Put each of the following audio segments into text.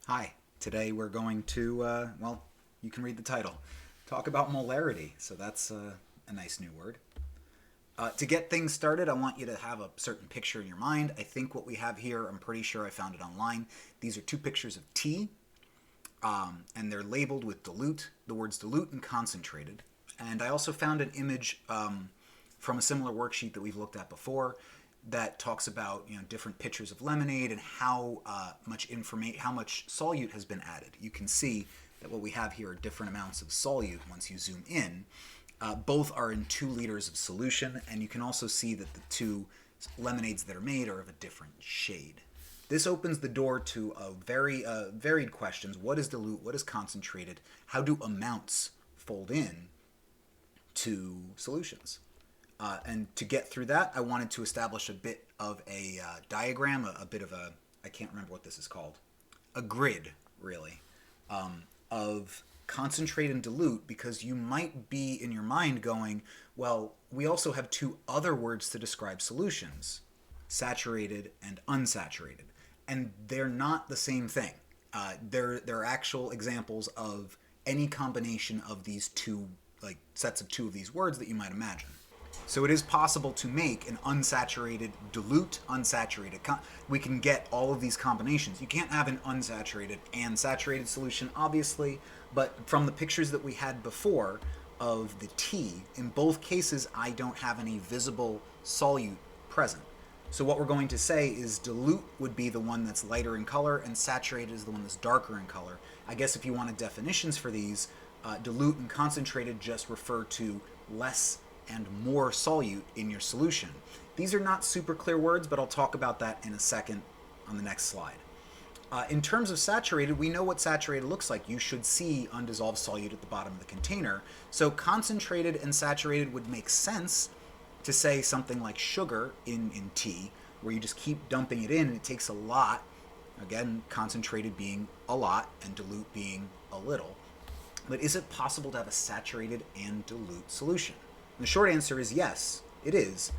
Hi, today we're going to, you can read the title, talk about molarity. So that's a nice new word. To get things started, I want you to have a certain picture in your mind. I think what we have here, I'm pretty sure I found it online. These are two pictures of tea, and they're labeled with dilute, the words dilute and concentrated. And I also found an image from a similar worksheet that we've looked at before that talks about different pitchers of lemonade and how how much solute has been added. You can see that what we have here are different amounts of solute once you zoom in. Both are in 2 liters of solution, and you can also see that the two lemonades that are made are of a different shade. This opens the door to a very varied questions. What is dilute? What is concentrated? How do amounts fold in to solutions? And to get through that, I wanted to establish a bit of a diagram, a bit of a, I can't remember what this is called, a grid, really, of concentrate and dilute, because you might be in your mind going, well, we also have 2 other words to describe solutions, saturated and unsaturated. And they're not the same thing. They're actual examples of any combination of these 2, like sets of 2 of these words that you might imagine. So it is possible to make an unsaturated, dilute, unsaturated. We can get all of these combinations. You can't have an unsaturated and saturated solution, obviously, but from the pictures that we had before of the tea, in both cases I don't have any visible solute present. So what we're going to say is dilute would be the one that's lighter in color, and saturated is the one that's darker in color. I guess if you wanted definitions for these, dilute and concentrated just refer to less and more solute in your solution. These are not super clear words, but I'll talk about that in a second on the next slide. In terms of saturated, we know what saturated looks like. You should see undissolved solute at the bottom of the container. So concentrated and saturated would make sense to say something like sugar in tea, where you just keep dumping it in and it takes a lot. Again, concentrated being a lot and dilute being a little. But is it possible to have a saturated and dilute solution? And the short answer is yes, it is,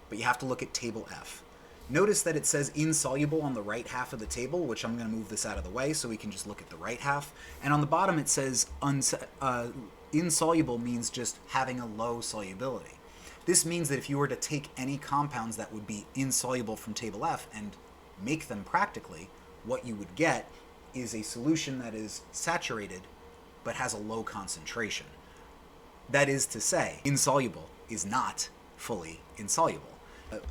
but you have to look at table F. Notice that it says insoluble on the right half of the table, which I'm going to move this out of the way so we can just look at the right half. And on the bottom it says insoluble means just having a low solubility. This means that if you were to take any compounds that would be insoluble from table F and make them practically, what you would get is a solution that is saturated but has a low concentration. That is to say, insoluble is not fully insoluble.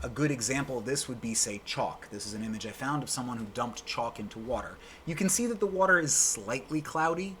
A good example of this would be, say, chalk. This is an image I found of someone who dumped chalk into water. You can see that the water is slightly cloudy,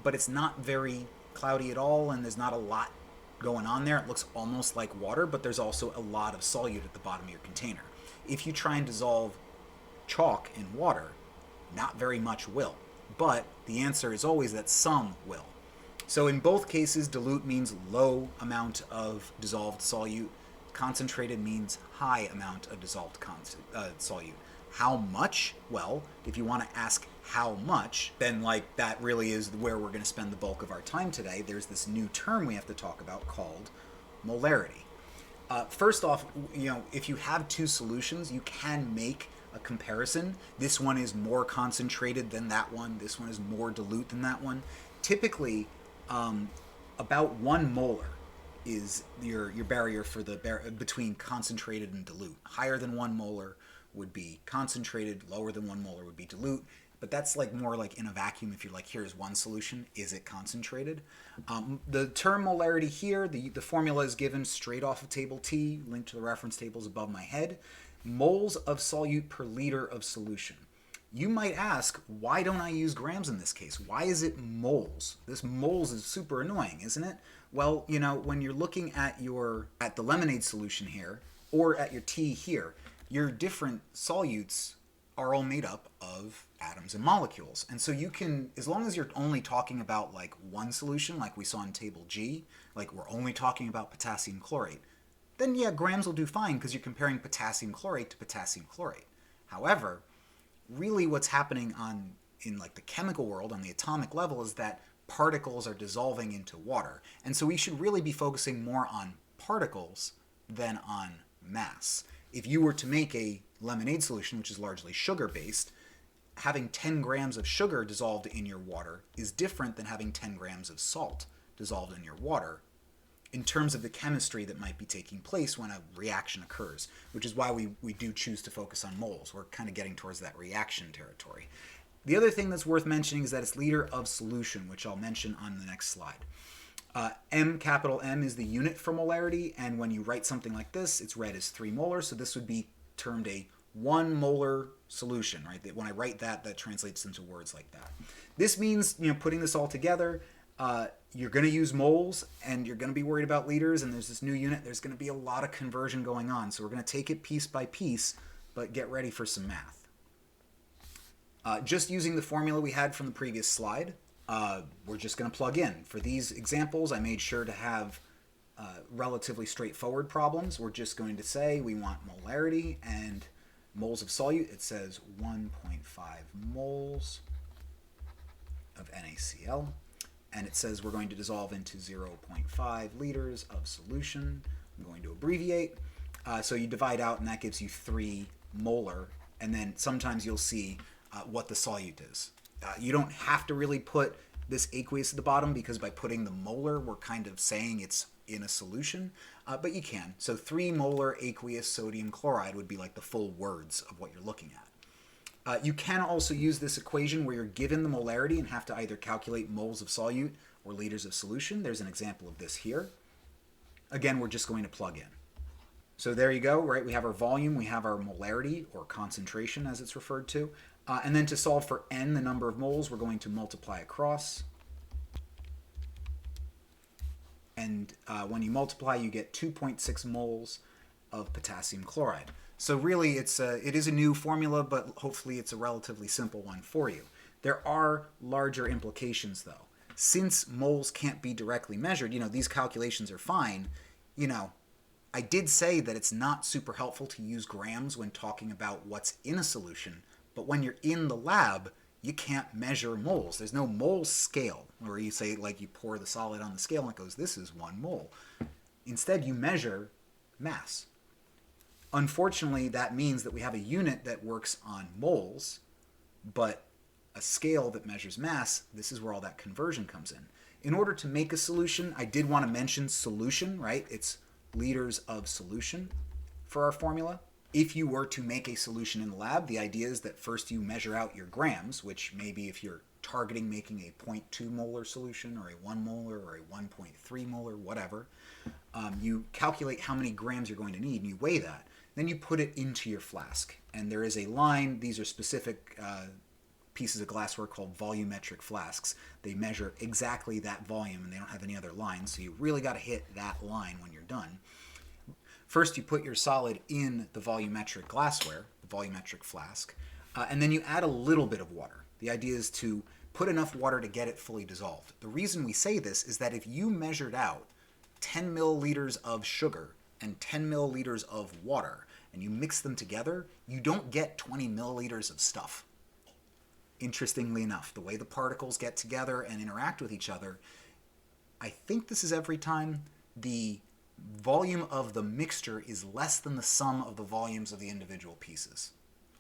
but it's not very cloudy at all, and there's not a lot going on there. It looks almost like water, but there's also a lot of solute at the bottom of your container. If you try and dissolve chalk in water, not very much will, but the answer is always that some will. So in both cases, dilute means low amount of dissolved solute. Concentrated means high amount of dissolved solute. How much? Well, if you want to ask how much, then that really is where we're going to spend the bulk of our time today. There's this new term we have to talk about called molarity. First off, if you have 2 solutions, you can make a comparison. This one is more concentrated than that one. This one is more dilute than that one. Typically, about 1 molar is your barrier for between concentrated and dilute. Higher than 1 molar would be concentrated, lower than 1 molar would be dilute. But that's more like in a vacuum. If you're here's one solution, is it concentrated? The term molarity here, the formula is given straight off of table T, linked to the reference tables above my head. Moles of solute per liter of solution. You might ask, why don't I use grams in this case? Why is it moles? This moles is super annoying, isn't it? Well, when you're looking at the lemonade solution here, or at your tea here, your different solutes are all made up of atoms and molecules. And so you can, as long as you're only talking about one solution, like we saw in table G, we're only talking about potassium chlorate, then yeah, grams will do fine because you're comparing potassium chlorate to potassium chlorate. However, really what's happening in the chemical world on the atomic level is that particles are dissolving into water. And so we should really be focusing more on particles than on mass. If you were to make a lemonade solution, which is largely sugar-based, having 10 grams of sugar dissolved in your water is different than having 10 grams of salt dissolved in your water in terms of the chemistry that might be taking place when a reaction occurs, which is why we do choose to focus on moles. We're kind of getting towards that reaction territory. The other thing that's worth mentioning is that it's liter of solution, which I'll mention on the next slide. Capital M is the unit for molarity, and when you write something like this, it's read as 3 molar, so this would be termed a 1 molar solution, right? When I write that, that translates into words like that. This means, putting this all together, you're going to use moles, and you're going to be worried about liters, and there's this new unit. There's going to be a lot of conversion going on, so we're going to take it piece by piece, but get ready for some math. Just using the formula we had from the previous slide, we're just going to plug in. For these examples, I made sure to have relatively straightforward problems. We're just going to say we want molarity and moles of solute. It says 1.5 moles of NaCl. And it says we're going to dissolve into 0.5 liters of solution. I'm going to abbreviate. So you divide out, and that gives you 3 molar. And then sometimes you'll see what the solute is. You don't have to really put this aqueous at the bottom, because by putting the molar, we're kind of saying it's in a solution, but you can. So 3 molar aqueous sodium chloride would be like the full words of what you're looking at. You can also use this equation where you're given the molarity and have to either calculate moles of solute or liters of solution. There's an example of this here. Again, we're just going to plug in. So there you go, right? We have our volume, we have our molarity, or concentration as it's referred to. And then to solve for n, the number of moles, we're going to multiply across. And when you multiply, you get 2.6 moles of potassium chloride. So really, it is a new formula, but hopefully it's a relatively simple one for you. There are larger implications, though. Since moles can't be directly measured, these calculations are fine. I did say that it's not super helpful to use grams when talking about what's in a solution, but when you're in the lab, you can't measure moles. There's no mole scale where you say, like, you pour the solid on the scale and it goes, this is 1 mole. Instead, you measure mass. Unfortunately, that means that we have a unit that works on moles, but a scale that measures mass. This is where all that conversion comes in. In order to make a solution, I did want to mention solution, right? It's liters of solution for our formula. If you were to make a solution in the lab, the idea is that first you measure out your grams, which maybe if you're targeting making a 0.2 molar solution or a 1 molar or a 1.3 molar, whatever, you calculate how many grams you're going to need and you weigh that. Then you put it into your flask. And there is a line, these are specific pieces of glassware called volumetric flasks. They measure exactly that volume and they don't have any other lines, so you really got to hit that line when you're done. First, you put your solid in the volumetric glassware, the volumetric flask, and then you add a little bit of water. The idea is to put enough water to get it fully dissolved. The reason we say this is that if you measured out 10 milliliters of sugar and 10 milliliters of water, and you mix them together, you don't get 20 milliliters of stuff. Interestingly enough, the way the particles get together and interact with each other, I think this is every time, the volume of the mixture is less than the sum of the volumes of the individual pieces.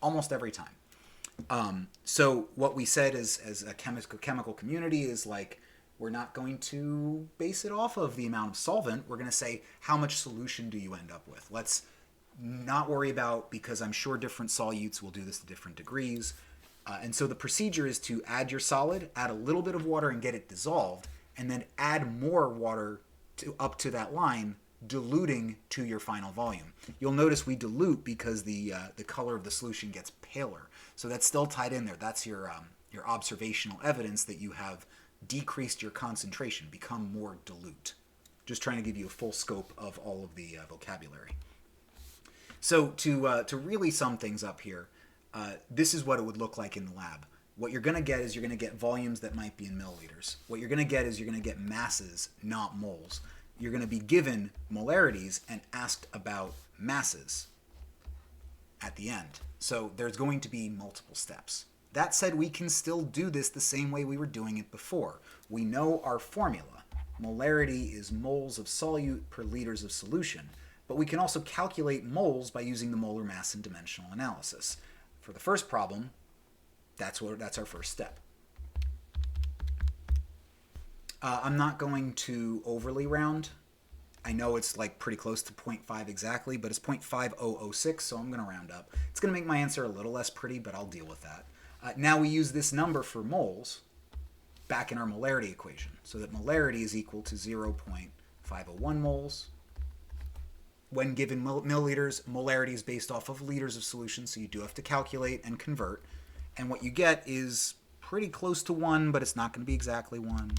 Almost every time. So what we said as a chemical community is like, we're not going to base it off of the amount of solvent. We're going to say, how much solution do you end up with? Let's not worry about, because I'm sure different solutes will do this to different degrees. And so the procedure is to add your solid, add a little bit of water and get it dissolved, and then add more water up to that line, diluting to your final volume. You'll notice we dilute because the color of the solution gets paler. So that's still tied in there. That's your observational evidence that you have decreased your concentration, become more dilute. Just trying to give you a full scope of all of the vocabulary. So to really sum things up here, this is what it would look like in the lab. What you're going to get is you're going to get volumes that might be in milliliters. What you're going to get is you're going to get masses, not moles. You're going to be given molarities and asked about masses at the end. So there's going to be multiple steps. That said, we can still do this the same way we were doing it before. We know our formula. Molarity is moles of solute per liters of solution. But we can also calculate moles by using the molar mass and dimensional analysis. For the first problem, That's our first step. I'm not going to overly round. I know it's like pretty close to 0.5 exactly, but it's 0.5006, so I'm going to round up. It's going to make my answer a little less pretty, but I'll deal with that. Now we use this number for moles back in our molarity equation, so that molarity is equal to 0.501 moles. When given milliliters, molarity is based off of liters of solution, so you do have to calculate and convert. And what you get is pretty close to 1, but it's not going to be exactly 1.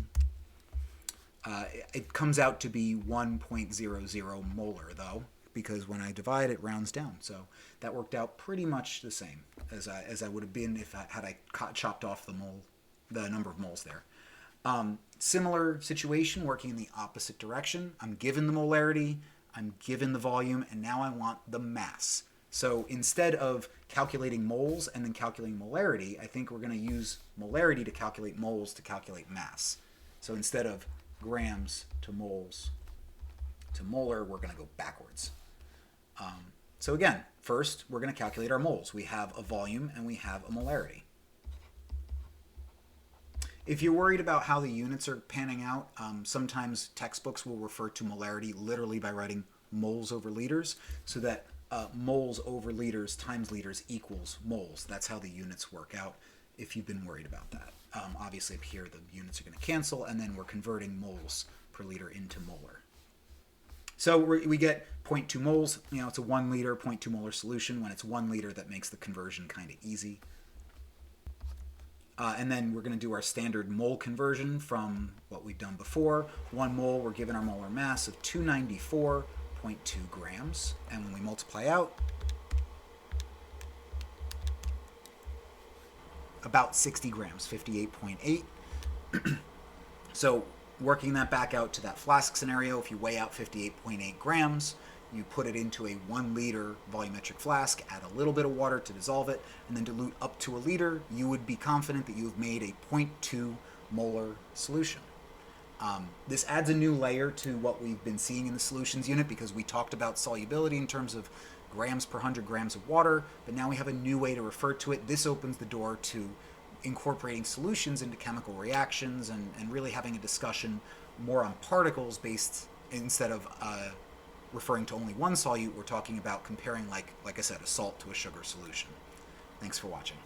It comes out to be 1.00 molar, though, because when I divide, it rounds down. So that worked out pretty much the same as I would have been if I chopped off the number of moles there. Similar situation, working in the opposite direction. I'm given the molarity, I'm given the volume, and now I want the mass. So instead of calculating moles and then calculating molarity, I think we're going to use molarity to calculate moles to calculate mass. So instead of grams to moles to molar, we're going to go backwards. So again, first we're going to calculate our moles. We have a volume and we have a molarity. If you're worried about how the units are panning out, sometimes textbooks will refer to molarity literally by writing moles over liters, so that moles over liters times liters equals moles. That's how the units work out if you've been worried about that. Obviously up here the units are going to cancel, and then we're converting moles per liter into molar. So we get 0.2 moles. It's a 1 liter 0.2 molar solution. When it's 1 liter, that makes the conversion kind of easy. And then we're going to do our standard mole conversion from what we've done before. 1 mole, we're given our molar mass of 294.2 grams. And when we multiply out, about 60 grams, 58.8. So working that back out to that flask scenario, if you weigh out 58.8 grams, you put it into a 1 liter volumetric flask, add a little bit of water to dissolve it, and then dilute up to a liter, you would be confident that you have made a 0.2 molar solution. This adds a new layer to what we've been seeing in the solutions unit, because we talked about solubility in terms of grams per 100 grams of water, but now we have a new way to refer to it. This opens the door to incorporating solutions into chemical reactions and really having a discussion more on particles based, instead of referring to only one solute. We're talking about comparing, like I said, a salt to a sugar solution. Thanks for watching.